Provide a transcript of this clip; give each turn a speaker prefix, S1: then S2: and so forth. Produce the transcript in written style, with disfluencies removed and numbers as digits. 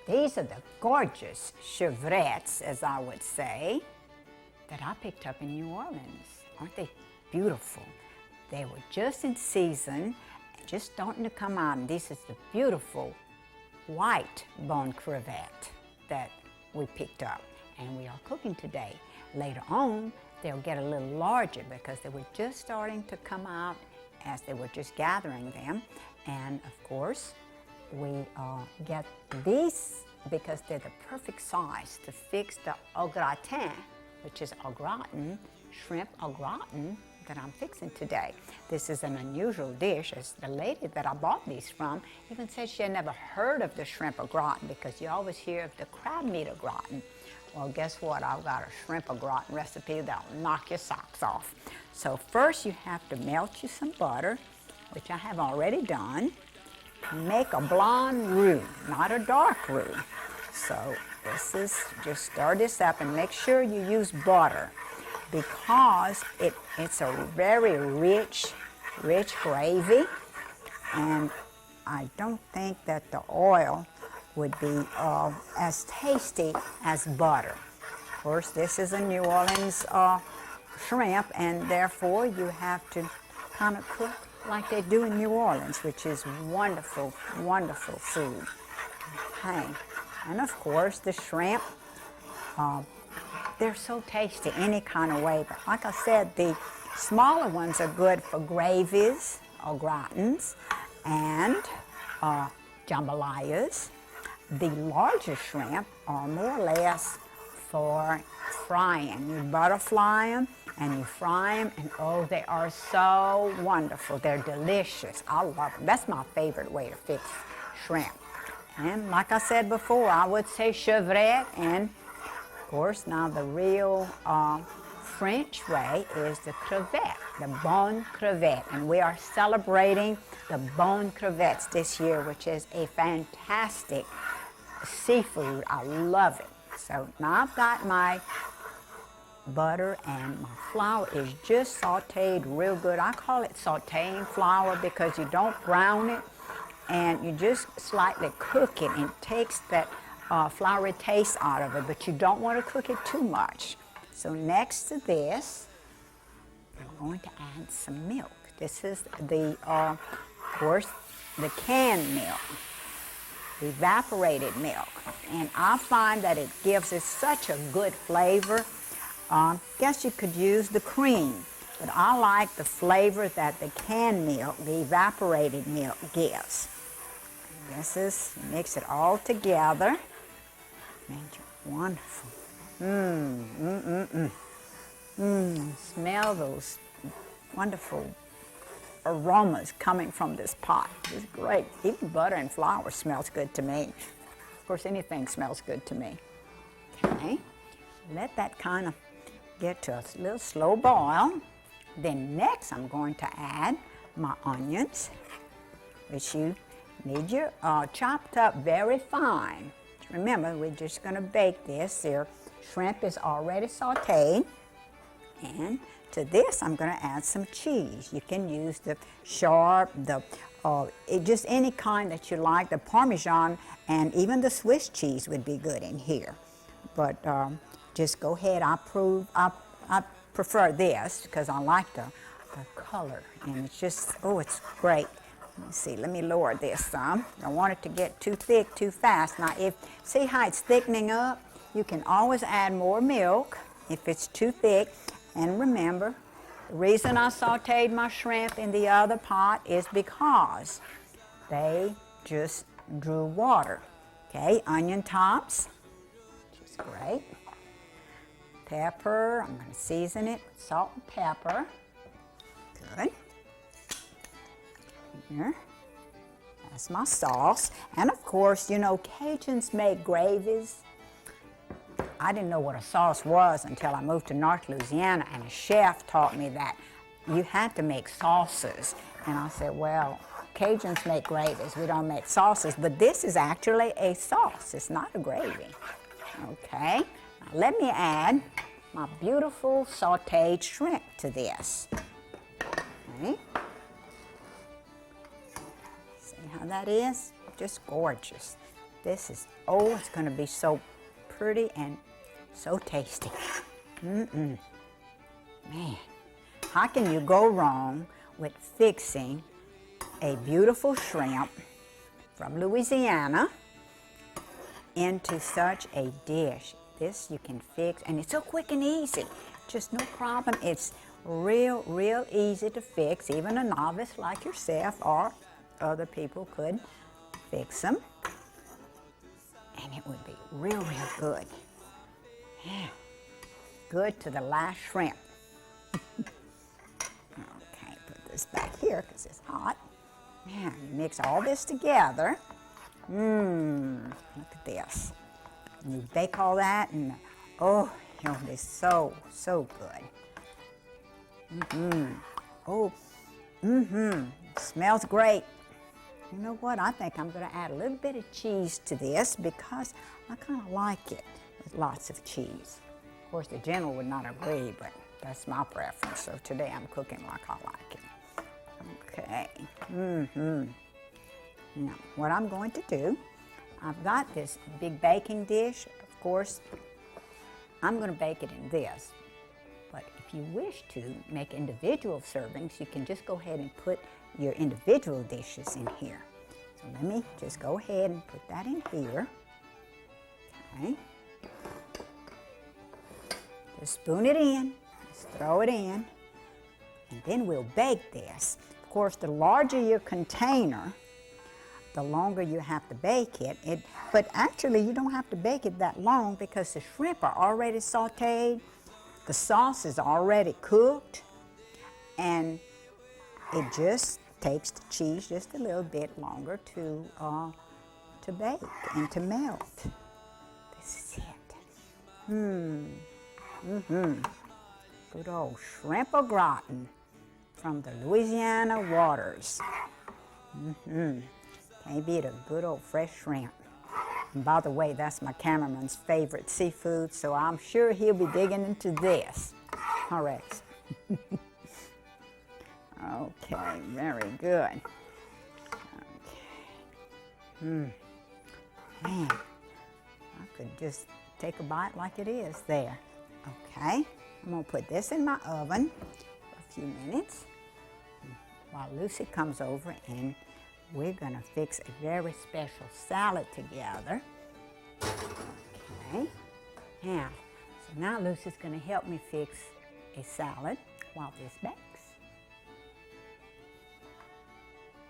S1: These are the gorgeous chevrettes, as I would say, that I picked up in New Orleans. Aren't they beautiful? They were just in season, just starting to come out. And this is the beautiful white bone crevette that we picked up. And we are cooking today. Later on, they'll get a little larger because they were just starting to come out as they were just gathering them. And of course, we get these because they're the perfect size to fix the au gratin, which is au gratin, shrimp au gratin that I'm fixing today. This is an unusual dish, as the lady that I bought these from even said she had never heard of the shrimp au gratin because you always hear of the crab meat au gratin. Well, guess what? I've got a shrimp au gratin recipe that'll knock your socks off. So first you have to melt you some butter, which I have already done. Make a blonde roux, not a dark roux. So this is, just stir this up and make sure you use butter because it's a very rich gravy, and I don't think that the oil would be as tasty as butter. Of course, this is a New Orleans shrimp, and therefore you have to kind of cook like they do in New Orleans, which is wonderful, wonderful food. Okay. And of course, the shrimp, they're so tasty any kind of way. But like I said, the smaller ones are good for gravies or gratins and jambalayas. The larger shrimp are more or less for frying. You butterfly them and you fry them, and oh, they are so wonderful. They're delicious. I love them. That's my favorite way to fix shrimp. And like I said before, I would say chevrette, and of course now the real French way is the crevette, the bone crevette. And we are celebrating the bone crevettes this year, which is a fantastic seafood. I love it. So now I've got my butter and my flour is just sauteed real good. I call it sauteing flour because you don't brown it and you just slightly cook it, and it takes that floury taste out of it, but you don't want to cook it too much. So next to this, I'm going to add some milk. This is the, of course, the canned milk, evaporated milk, and I find that it gives it such a good flavor. Guess you could use the cream, but I like the flavor that the canned milk, the evaporated milk, gives. And this is, mix it all together. Wonderful. Smell those wonderful aromas coming from this pot. It's great. Even butter and flour smells good to me. Of course, anything smells good to me. Okay, let that kind of get to a little slow boil. Then next I'm going to add my onions, which you need your chopped up very fine. Remember, we're just going to bake this. Your shrimp is already sauteed. And to this, I'm going to add some cheese. You can use the sharp, just any kind that you like. The Parmesan and even the Swiss cheese would be good in here. But just go ahead. I prefer this because I like the color. And it's just, oh, it's great. Let me see, let me lower this some. I don't want it to get too thick too fast. Now, see how it's thickening up? You can always add more milk if it's too thick. And remember, the reason I sauteed my shrimp in the other pot is because they just drew water. Okay, onion tops, which is great. Pepper, I'm going to season it with salt and pepper. Good. Here, that's my sauce. And of course, you know, Cajuns make gravies. I didn't know what a sauce was until I moved to North Louisiana, and a chef taught me that you had to make sauces. And I said, well, Cajuns make gravies, we don't make sauces, but this is actually a sauce, it's not a gravy. Okay, now let me add my beautiful sauteed shrimp to this. Okay. See how that is? Just gorgeous. This is, oh, it's going to be so pretty and so tasty. Man, how can you go wrong with fixing a beautiful shrimp from Louisiana into such a dish? This you can fix, and it's so quick and easy. Just no problem. It's real easy to fix. Even a novice like yourself or other people could fix them. And it would be real good. Yeah. Good to the last shrimp. Okay, put this back here because it's hot. Yeah, you mix all this together. Look at this. And you bake all that, and oh, it'll be so good. Smells great. You know what? I think I'm going to add a little bit of cheese to this because I kind of like it with lots of cheese. Of course, the general would not agree, but that's my preference. So today I'm cooking like I like it. Okay. Now, what I'm going to do, I've got this big baking dish. Of course, I'm going to bake it in this. But if you wish to make individual servings, you can just go ahead and put your individual dishes in here. So let me just go ahead and put that in here. Okay. Just spoon it in, just throw it in, and then we'll bake this. Of course, the larger your container, the longer you have to bake it. But actually, you don't have to bake it that long because the shrimp are already sauteed. The sauce is already cooked, and it just takes the cheese just a little bit longer to bake and to melt. This is it. Good old shrimp au gratin from the Louisiana waters. Can't beat a good old fresh shrimp. And by the way, that's my cameraman's favorite seafood, so I'm sure he'll be digging into this. All right. Okay, very good. Okay. Man, I could just take a bite like it is there. Okay, I'm gonna put this in my oven for a few minutes while Lucy comes over, and we're gonna fix a very special salad together. Okay, now Lucy's gonna help me fix a salad while this bakes.